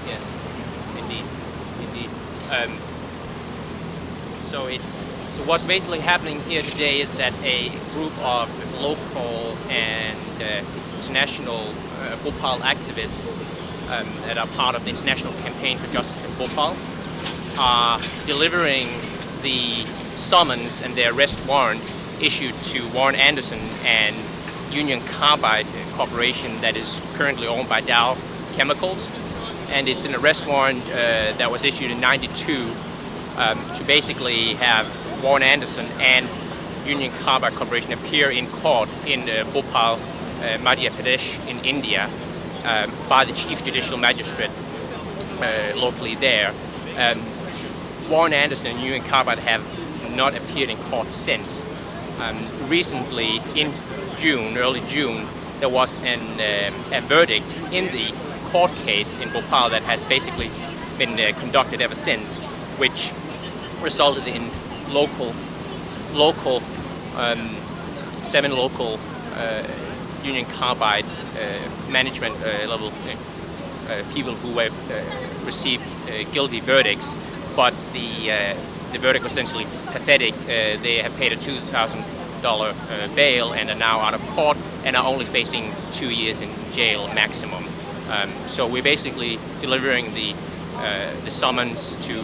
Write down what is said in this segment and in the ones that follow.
Yes, indeed. So what's basically happening here today is that a group of local and international Bhopal activists that are part of the International Campaign for Justice in Bhopal are delivering the summons and the arrest warrant issued to Waren Anderson and Union Carbide Corporation that is currently owned by Dow Chemicals. And it's an arrest warrant that was issued in '92 to basically have Waren Anderson and Union Carbide Corporation appear in court in Bhopal, Madhya Pradesh in India by the Chief Judicial Magistrate locally there. Waren Anderson and Union Carbide have not appeared in court since. Recently, in June, early June, there was a verdict in the court case in Bhopal that has basically been conducted ever since, which resulted in seven local Union Carbide management level people who have received guilty verdicts, but the verdict was essentially pathetic. They have paid a $2,000 bail and are now out of court and are only facing 2 years in jail maximum. So we're basically delivering the summons to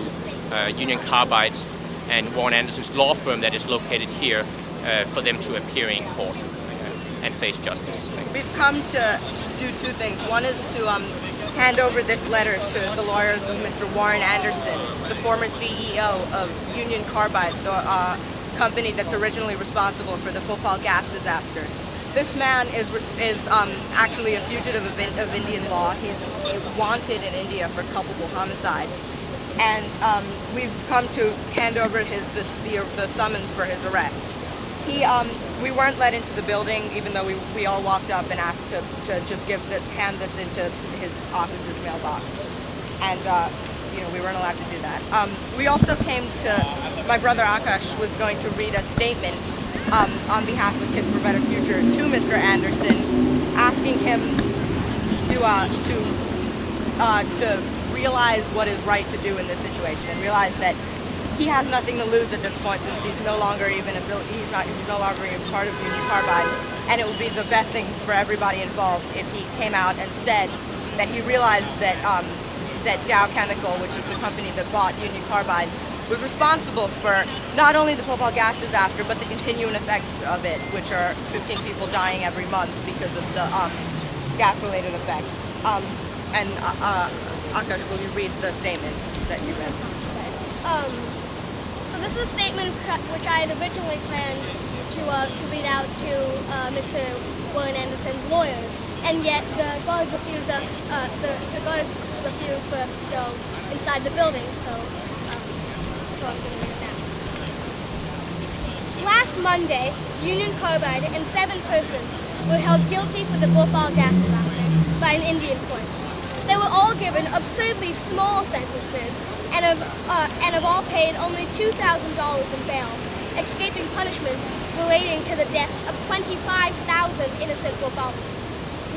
Union Carbide's and Waren Anderson's law firm that is located here for them to appear in court and face justice. We've come to do two things. One is to hand over this letter to the lawyers of Mr. Waren Anderson, the former CEO of Union Carbide, the company that's originally responsible for the Bhopal gas disaster. This man is actually a fugitive of Indian law. He's wanted in India for culpable homicide. And we've come to hand over the summons for his arrest. We weren't let into the building, even though we all walked up and asked to just hand this into his office's mailbox. And we weren't allowed to do that. We also came to, my brother Akash was going to read a statement on behalf of Kids for a Better Future to Mr. Anderson, asking him to realize what is right to do in this situation and realize that he has nothing to lose at this point, since he's no longer even he's no longer even part of Union Carbide, and it would be the best thing for everybody involved if he came out and said that he realized that that Dow Chemical, which is the company that bought Union Carbide, was responsible for not only the Bhopal gas disaster but the continuing effects of it, which are 15 people dying every month because of the gas-related effects. Akash, will you read the statement that you read? So this is a statement which I had originally planned to read out to Mr. Waren Anderson's lawyers, and yet the guards refused us. The guards refused for us to go inside the building, so I'm going to read it now. Last Monday, Union Carbide and 7 persons were held guilty for the Bhopal gas disaster by an Indian court. They were all given absurdly small sentences and have all paid only $2,000 in bail, escaping punishments relating to the death of 25,000 innocent Bhopalians.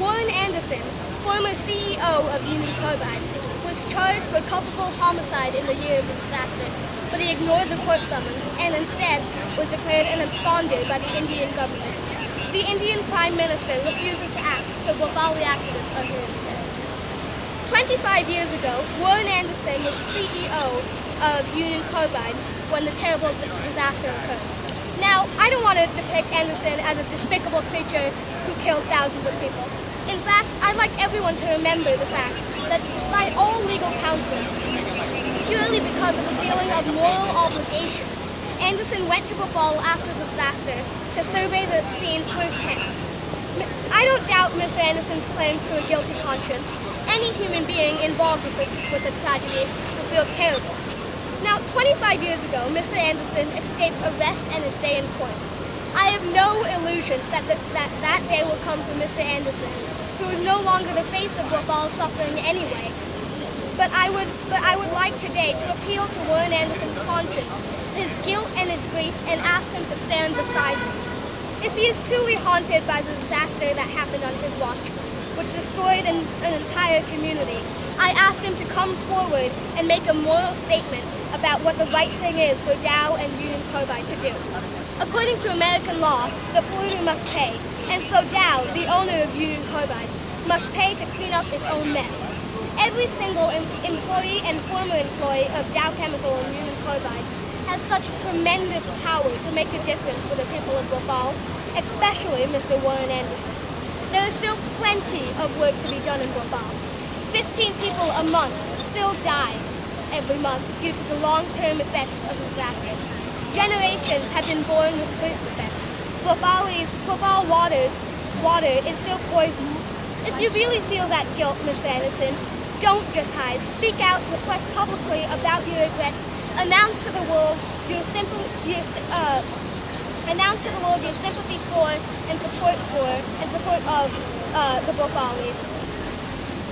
Waren Anderson, former CEO of Union Carbide, was charged for culpable homicide in the year of the disaster, but he ignored the court summons and instead was declared an absconder by the Indian government. The Indian Prime Minister refuses to act, so Bhopali activists are here instead. 25 years ago, Waren Anderson was CEO of Union Carbide when the terrible disaster occurred. Now, I don't want to depict Anderson as a despicable creature who killed thousands of people. In fact, I'd like everyone to remember the fact that despite all legal counsel, purely because of a feeling of moral obligation, Anderson went to Bhopal after the disaster to survey the scene firsthand. I don't doubt Mr. Anderson's claims to a guilty conscience. Any human being involved with a tragedy would feel terrible. Now, 25 years ago, Mr. Anderson escaped arrest and his day in court. I have no illusions that day will come for Mr. Anderson, who is no longer the face of Bhopal suffering anyway. But I would like today to appeal to Waren Anderson's conscience, his guilt and his grief, and ask him to stand beside me. If he is truly haunted by the disaster that happened on his watch, which destroyed destroyed an entire community. I ask him to come forward and make a moral statement about what the right thing is for Dow and Union Carbide to do. According to American law, the polluter must pay, and so Dow, the owner of Union Carbide, must pay to clean up its own mess. Every single employee and former employee of Dow Chemical and Union Carbide has such tremendous power to make a difference for the people of Bhopal, especially Mr. Waren Anderson. There is still plenty of work to be done in Bhopal. 15 people a month still die every month due to the long-term effects of the disaster. Generations have been born with birth defects. Bhopal water is still poisoned. If you really feel that guilt, Mr. Anderson, don't just hide. Speak out, reflect publicly about your regrets. Announce to the world your sympathy for and support of the Bhopalis,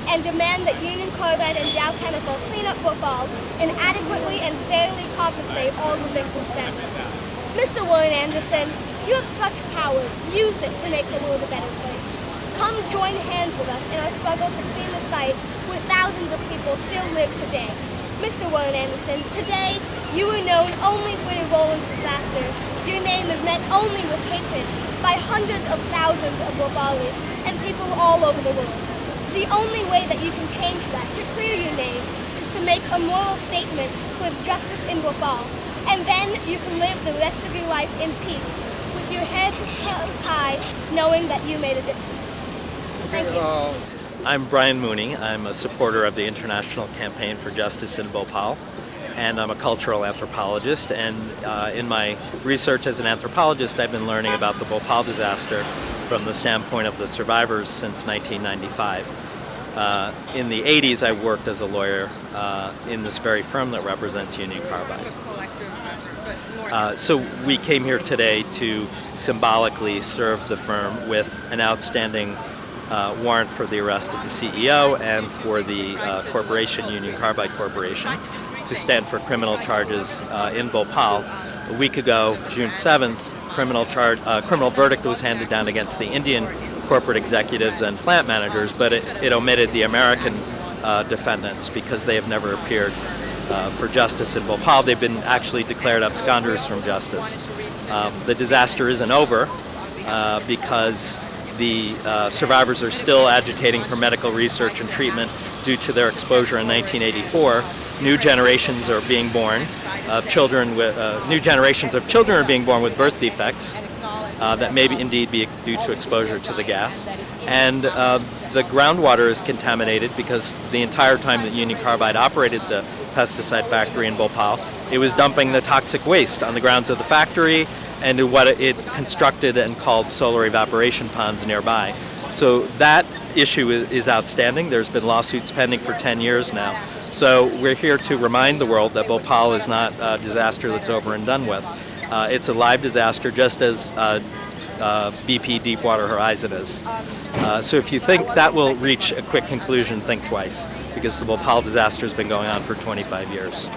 and demand that Union Carbide and Dow Chemical clean up Bhopal and adequately and fairly compensate all the victims' families. Mr. Waren Anderson, you have such power. Use it to make the world a better place. Come join hands with us in our struggle to clean the site where thousands of people still live today. Mr. Waren Anderson, today you are known only for your role in the disaster. Your name is met only with hatred by hundreds of thousands of Bhopalis and people all over the world. The only way that you can change that, to clear your name, is to make a moral statement with justice in Bhopal, and then you can live the rest of your life in peace, with your head held high, knowing that you made a difference. Thank you. I'm Brian Mooney. I'm a supporter of the International Campaign for Justice in Bhopal, and I'm a cultural anthropologist. And in my research as an anthropologist, I've been learning about the Bhopal disaster from the standpoint of the survivors since 1995. In the 80s, I worked as a lawyer in this very firm that represents Union Carbide. So we came here today to symbolically serve the firm with an outstanding warrant for the arrest of the CEO and for the corporation, Union Carbide Corporation, to stand for criminal charges in Bhopal. A week ago, June 7th, criminal verdict was handed down against the Indian corporate executives and plant managers, but it omitted the American defendants because they have never appeared for justice in Bhopal. They've been actually declared absconders from justice. The disaster isn't over because the survivors are still agitating for medical research and treatment due to their exposure in 1984. New generations are being born of children with new generations of children are being born with birth defects that may indeed be due to exposure to the gas, and the groundwater is contaminated because the entire time that Union Carbide operated the pesticide factory in Bhopal, it was dumping the toxic waste on the grounds of the factory and to what it constructed and called solar evaporation ponds nearby. So that issue is outstanding. There's been lawsuits pending for 10 years now. So we're here to remind the world that Bhopal is not a disaster that's over and done with. It's a live disaster, just as BP Deepwater Horizon is. So if you think that will reach a quick conclusion, think twice, because the Bhopal disaster has been going on for 25 years.